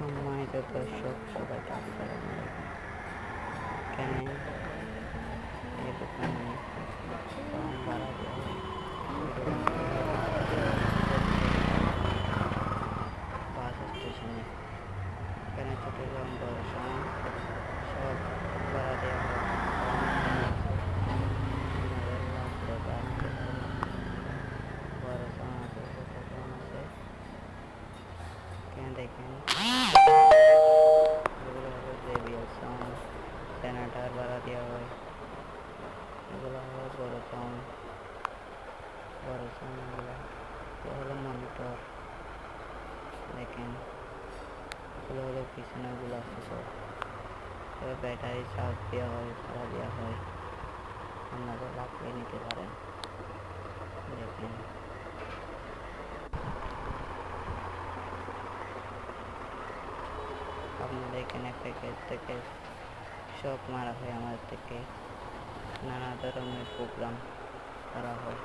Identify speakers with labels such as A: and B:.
A: সম্মানিত দর্শক সবাইকে আসসালামু আলাইকুম। এখানে এই দোকানে কম ভাড়া দেওয়া হয়। বাস স্টেশনে এখানে ছোট এবং বড় সমান সব ভাড়া দেওয়া হয়। আপনাদের লাগলে বা নিতে পারেন। বড় সমান আছে, ছোট সমান আছে। এখানে দেখেন এগুলো হলো জেবিএল সাউন্ড, সেনেটার ভাড়া দেওয়া হয়। এগুলো হলো বড় সাউন্ড, এগুলো হলো মনিটর। দেখেন এগুলো হলো পিছনেগুলো আছে সব। তবে ব্যাটারি চার্জ দেওয়া হয়, ভাড়া দেওয়া হয়। আপনাদের লাগলে নিতে পারেন। দেখেন আপনাদের এখানে প্যাকেজ থেকে সব মারা হয়। আমাদের থেকে নানা ধরনের প্রোগ্রাম করা হয়।